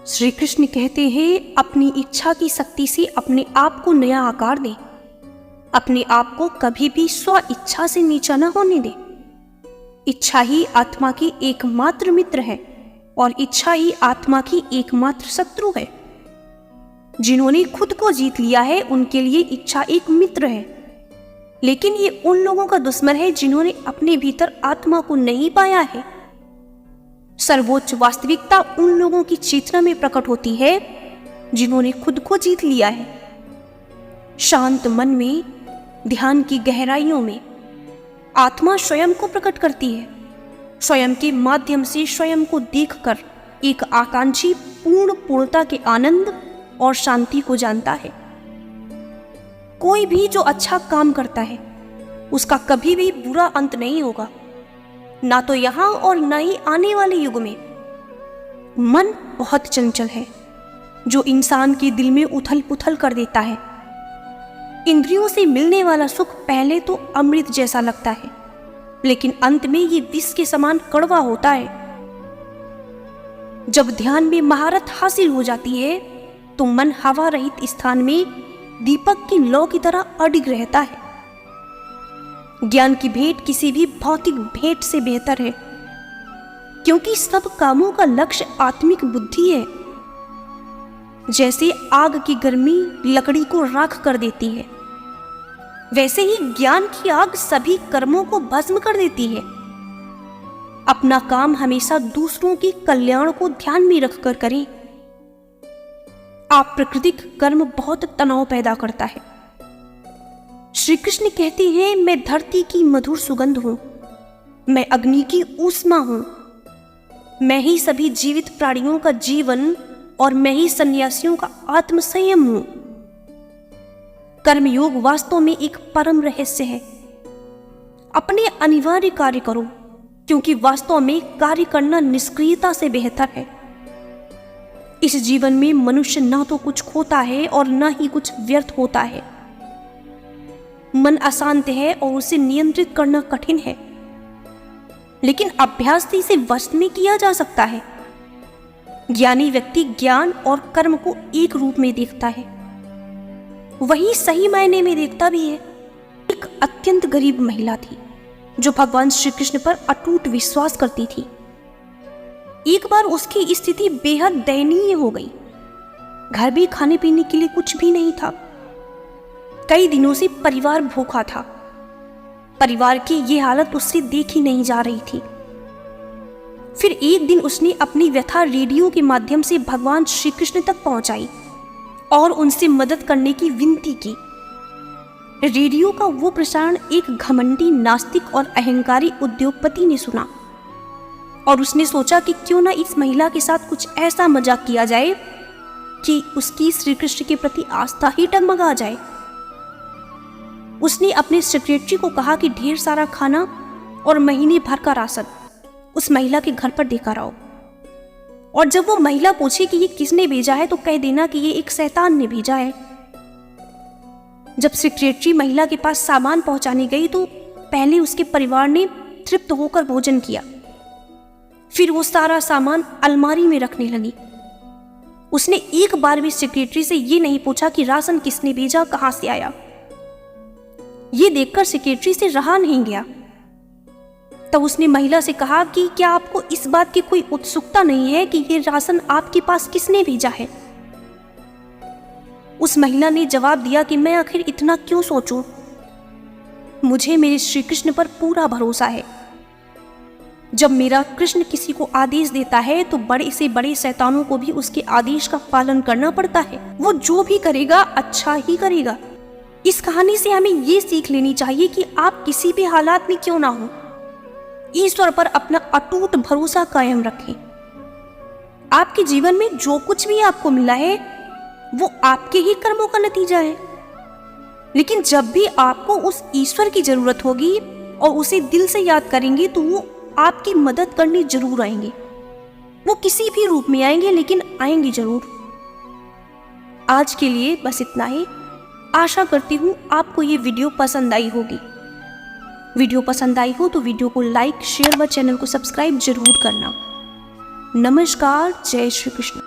श्री कृष्ण कहते हैं, अपनी इच्छा की शक्ति से अपने आप को नया आकार दें। अपने आप को कभी भी स्व इच्छा से नीचा न होने दें। इच्छा ही आत्मा की एकमात्र मित्र है और इच्छा ही आत्मा की एकमात्र शत्रु है। जिन्होंने खुद को जीत लिया है उनके लिए इच्छा एक मित्र है, लेकिन ये उन लोगों का दुश्मन है जिन्होंने अपने भीतर आत्मा को नहीं पाया है। सर्वोच्च वास्तविकता उन लोगों की चेतना में प्रकट होती है जिन्होंने खुद को जीत लिया है। शांत मन में, ध्यान की गहराइयों में आत्मा स्वयं को प्रकट करती है। स्वयं के माध्यम से स्वयं को देखकर एक आकांक्षी पूर्णता के आनंद और शांति को जानता है। कोई भी जो अच्छा काम करता है उसका कभी भी बुरा अंत नहीं होगा, ना तो यहां और ना ही आने वाले युग में। मन बहुत चंचल है जो इंसान के दिल में उथल पुथल कर देता है। इंद्रियों से मिलने वाला सुख पहले तो अमृत जैसा लगता है, लेकिन अंत में ये विष के समान कड़वा होता है। जब ध्यान में महारत हासिल हो जाती है तो मन हवा रहित स्थान में दीपक की लौ की तरह अडिग रहता है। ज्ञान की भेंट किसी भी भौतिक भेंट से बेहतर है, क्योंकि सब कामों का लक्ष्य आत्मिक बुद्धि है। जैसे आग की गर्मी लकड़ी को राख कर देती है, वैसे ही ज्ञान की आग सभी कर्मों को भस्म कर देती है। अपना काम हमेशा दूसरों के कल्याण को ध्यान में रखकर करें। अप्राकृतिक कर्म बहुत तनाव पैदा करता है। श्री कृष्ण कहते हैं, मैं धरती की मधुर सुगंध हूं, मैं अग्नि की ऊष्मा हूं, मैं ही सभी जीवित प्राणियों का जीवन और मैं ही सन्यासियों का आत्म संयम हूं। कर्मयोग वास्तव में एक परम रहस्य है। अपने अनिवार्य कार्य करो, क्योंकि वास्तव में कार्य करना निष्क्रियता से बेहतर है। इस जीवन में मनुष्य ना तो कुछ खोता है और ना ही कुछ व्यर्थ होता है। मन अशांत है और उसे नियंत्रित करना कठिन है, लेकिन अभ्यास से इसे वश में किया जा सकता है। ज्ञानी व्यक्ति ज्ञान और कर्म को एक रूप में देखता है, वही सही मायने में देखता भी है। एक अत्यंत गरीब महिला थी जो भगवान श्री कृष्ण पर अटूट विश्वास करती थी। एक बार उसकी स्थिति बेहद दयनीय हो गई। घर भी खाने पीने के लिए कुछ भी नहीं था। कई दिनों से परिवार भूखा था। परिवार की यह हालत उससे देखी नहीं जा रही थी। फिर एक दिन उसने अपनी व्यथा रेडियो के माध्यम से भगवान श्री कृष्ण तक पहुंचाई और उनसे मदद करने की विनती की। रेडियो का वो प्रसारण एक घमंडी, नास्तिक और अहंकारी उद्योगपति ने सुना और उसने सोचा कि क्यों ना इस महिला के साथ कुछ ऐसा मजाक किया जाए कि उसकी श्री कृष्ण के प्रति आस्था ही डगमगा जाए। उसने अपने सेक्रेटरी को कहा कि ढेर सारा खाना और महीने भर का राशन उस महिला के घर पर देकर आओ, और जब वो महिला पूछे कि ये किसने भेजा है तो कह देना कि ये एक शैतान ने भेजा है। जब सेक्रेटरी महिला के पास सामान पहुंचाने गई तो पहले उसके परिवार ने तृप्त होकर भोजन किया, फिर वो सारा सामान अलमारी में रखने लगी। उसने एक बार भी सेक्रेटरी से ये नहीं पूछा कि राशन किसने भेजा, कहां से आया। ये देखकर सेक्रेटरी से रहा नहीं गया। तब उसने महिला से कहा कि क्या आपको इस बात की कोई उत्सुकता नहीं है कि ये राशन आपके पास किसने भेजा है। उस महिला ने जवाब दिया कि मैं आखिर इतना क्यों सोचूं, मुझे मेरे श्री कृष्ण पर पूरा भरोसा है। जब मेरा कृष्ण किसी को आदेश देता है तो बड़े से बड़े शैतानों को भी उसके आदेश का पालन करना पड़ता है। वो जो भी करेगा अच्छा ही करेगा। इस कहानी से हमें ये सीख लेनी चाहिए कि आप किसी भी हालात में क्यों ना हो, ईश्वर पर अपना अटूट भरोसा कायम रखें। आपके जीवन में जो कुछ भी आपको मिला है वो आपके ही कर्मों का नतीजा है, लेकिन जब भी आपको उस ईश्वर की जरूरत होगी और उसे दिल से याद करेंगे तो वो आपकी मदद करने जरूर आएंगे। वो किसी भी रूप में आएंगे, लेकिन आएंगे जरूर। आज के लिए बस इतना ही। आशा करती हूँ आपको ये वीडियो पसंद आई होगी। वीडियो पसंद आई हो तो वीडियो को लाइक, शेयर व चैनल को सब्सक्राइब जरूर करना। नमस्कार। जय श्री कृष्ण।